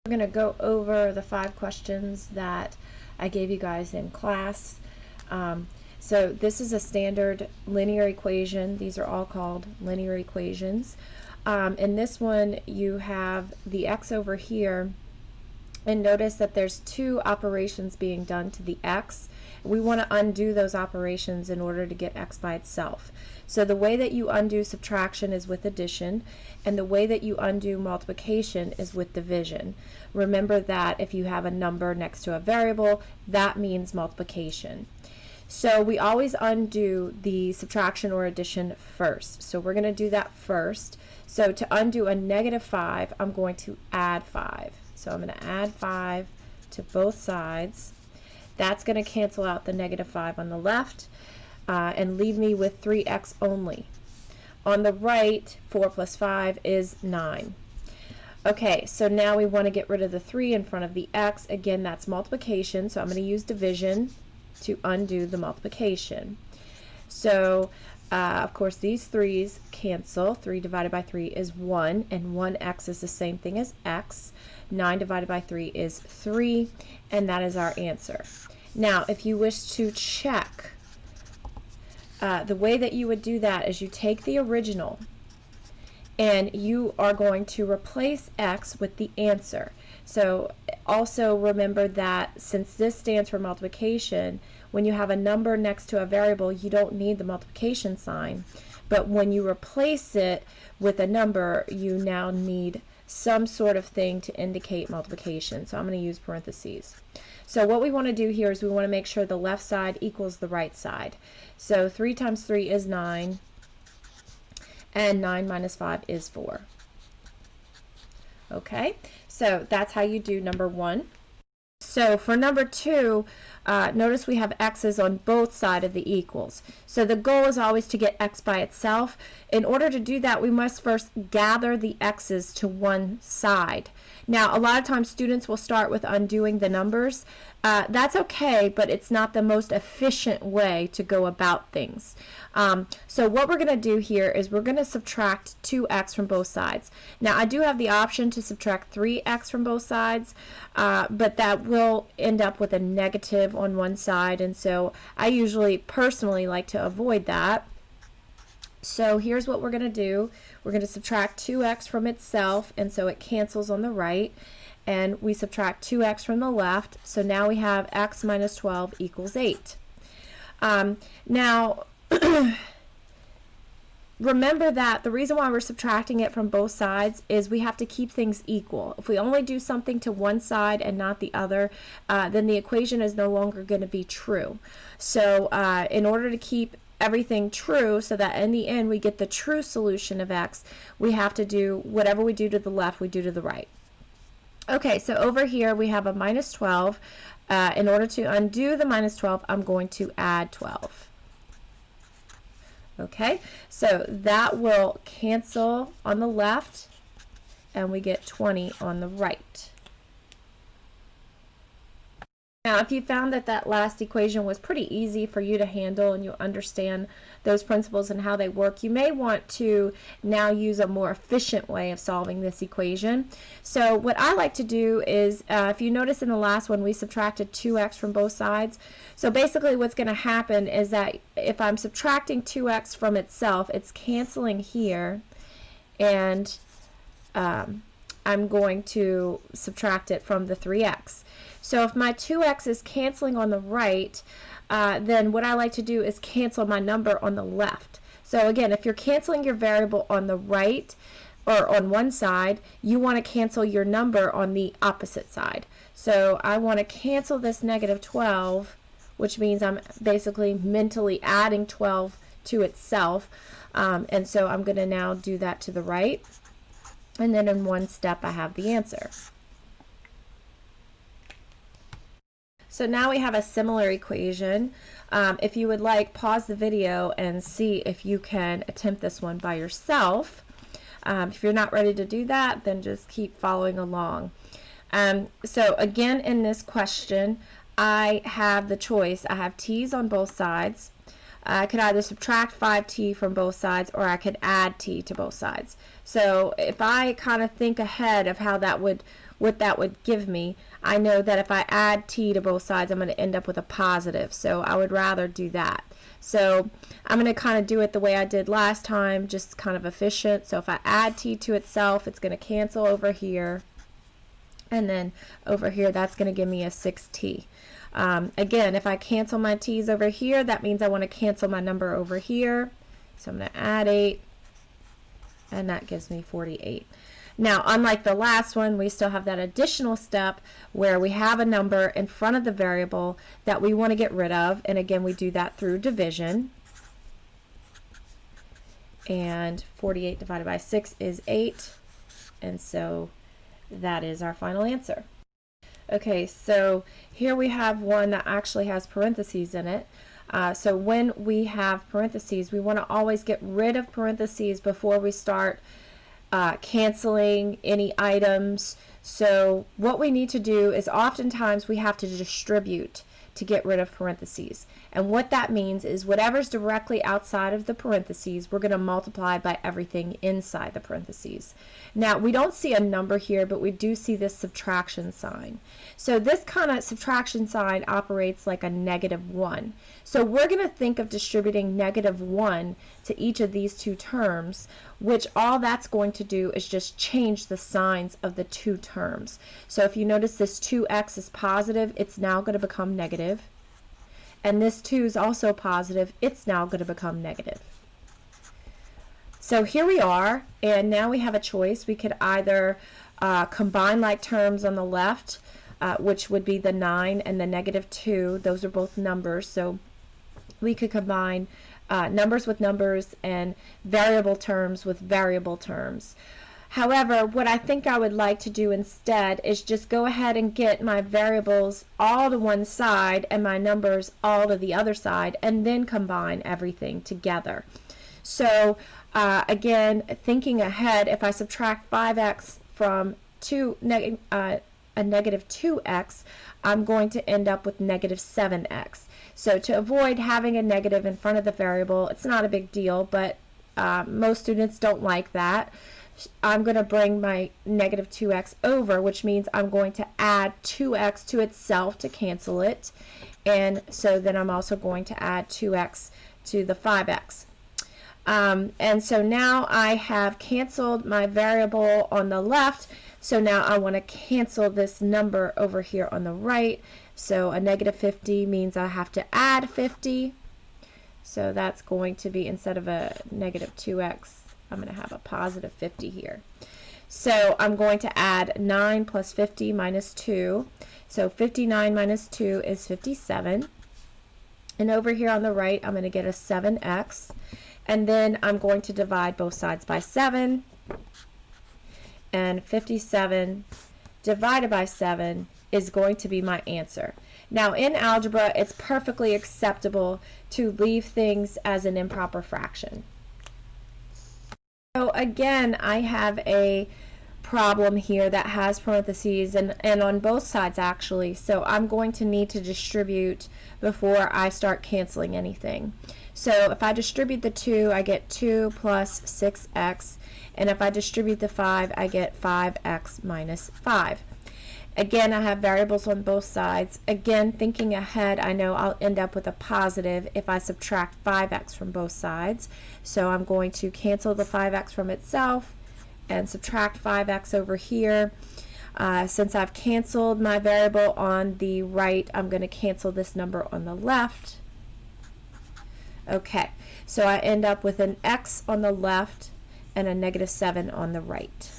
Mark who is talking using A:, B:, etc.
A: We're going to go over the 5 questions that I gave you guys in class. So this is a standard linear equation. These are all called linear equations. In this one, you have the x over here, and notice that there's 2 operations being done to the x. We want to undo those operations in order to get x by itself. So the way that you undo subtraction is with addition, and the way that you undo multiplication is with division. Remember that if you have a number next to a variable, that means multiplication. So we always undo the subtraction or addition first. So we're going to do that first. So to undo a -5, I'm going to add 5. So I'm going to add 5 to both sides. That's going to cancel out the -5 on the left and leave me with 3x only. On the right, 4 plus 5 is 9. Okay, so now we want to get rid of the 3 in front of the x. Again, that's multiplication, so I'm going to use division to undo the multiplication. So, of course, these 3's cancel. 3 divided by 3 is 1, and 1x is the same thing as x. 9 divided by 3 is 3, and that is our answer. Now, if you wish to check, the way that you would do that is you take the original and you are going to replace x with the answer. So also remember that since this stands for multiplication, when you have a number next to a variable, you don't need the multiplication sign. But when you replace it with a number, you now need some sort of thing to indicate multiplication. So I'm going to use parentheses. So what we want to do here is we want to make sure the left side equals the right side. So 3 times 3 is 9, and 9 minus 5 is 4. Okay, so that's how you do number 1. So for number 2, notice we have x's on both sides of the equals. So the goal is always to get x by itself. In order to do that, we must first gather the x's to one side. Now, a lot of times students will start with undoing the numbers. That's okay, but it's not the most efficient way to go about things. So what we're going to do here is we're going to subtract 2x from both sides. Now, I do have the option to subtract 3x from both sides, but that will end up with a negative on one side, and so I usually personally like to avoid that. So here's what we're going to do. We're going to subtract 2x from itself, and so it cancels on the right, and we subtract 2x from the left, so now we have x minus 12 equals 8. Now, remember that the reason why we're subtracting it from both sides is we have to keep things equal. If we only do something to one side and not the other, then the equation is no longer going to be true. So in order to keep everything true so that in the end we get the true solution of x, we have to do whatever we do to the left, we do to the right. Okay, so over here we have a minus 12. In order to undo the minus 12, I'm going to add 12. Okay, so that will cancel on the left, and we get 20 on the right. Now, if you found that that last equation was pretty easy for you to handle and you understand those principles and how they work, you may want to now use a more efficient way of solving this equation. So what I like to do is, if you notice in the last one, we subtracted 2x from both sides. So basically what's going to happen is that if I'm subtracting 2x from itself, it's canceling here, and I'm going to subtract it from the 3x. So if my 2x is canceling on the right, then what I like to do is cancel my number on the left. So again, if you're canceling your variable on the right or on one side, you want to cancel your number on the opposite side. So I want to cancel this negative 12, which means I'm basically mentally adding 12 to itself. And so I'm going to now do that to the right. And then in one step, I have the answer. So now we have a similar equation. If you would like, pause the video and see if you can attempt this one by yourself. If you're not ready to do that, then just keep following along. So again, in this question, I have the choice. I have t's on both sides. I could either subtract 5t from both sides, or I could add t to both sides. So if I kind of think ahead of how that would what that would give me, I know that if I add t to both sides, I'm going to end up with a positive. So I would rather do that. So I'm going to kind of do it the way I did last time, just kind of efficient. So if I add t to itself, it's going to cancel over here. And then over here, that's going to give me a 6t. Again, if I cancel my t's over here, that means I want to cancel my number over here. So I'm going to add 8, and that gives me 48. Now, unlike the last one, we still have that additional step where we have a number in front of the variable that we want to get rid of. And again, we do that through division. And 48 divided by 6 is 8. And so that is our final answer. Okay, so here we have one that actually has parentheses in it. So when we have parentheses, we want to always get rid of parentheses before we start canceling any items. So what we need to do is oftentimes we have to distribute to get rid of parentheses. And what that means is whatever's directly outside of the parentheses, we're going to multiply by everything inside the parentheses. Now, we don't see a number here, but we do see this subtraction sign. So this kind of subtraction sign operates like a -1. So we're going to think of distributing -1 to each of these two terms, which all that's going to do is just change the signs of the two terms. So if you notice this 2x is positive, it's now going to become negative. And this 2 is also positive, it's now going to become negative. So here we are, and now we have a choice. We could either combine like terms on the left, which would be the 9 and the -2. Those are both numbers, so we could combine numbers with numbers and variable terms with variable terms. However, what I think I would like to do instead is just go ahead and get my variables all to one side and my numbers all to the other side, and then combine everything together. So again, thinking ahead, if I subtract 5x from a -2x, I'm going to end up with -7x. So to avoid having a negative in front of the variable, it's not a big deal, but most students don't like that. I'm going to bring my -2x over, which means I'm going to add 2x to itself to cancel it. And so then I'm also going to add 2x to the 5x. And so now I have canceled my variable on the left. So now I want to cancel this number over here on the right. So a -50 means I have to add 50. So that's going to be, instead of a -2x, I'm going to have a positive 50 here. So I'm going to add 9 plus 50 minus 2. So 59 minus 2 is 57. And over here on the right, I'm going to get a 7x. And then I'm going to divide both sides by 7. And 57 divided by 7 is going to be my answer. Now in algebra, it's perfectly acceptable to leave things as an improper fraction. So again, I have a problem here that has parentheses and on both sides actually, so I'm going to need to distribute before I start canceling anything. So if I distribute the 2, I get 2 plus 6x, and if I distribute the 5, I get 5x minus 5. Again, I have variables on both sides. Again, thinking ahead, I know I'll end up with a positive if I subtract 5x from both sides. So I'm going to cancel the 5x from itself and subtract 5x over here. Since I've canceled my variable on the right, I'm going to cancel this number on the left. Okay, so I end up with an x on the left and a -7 on the right.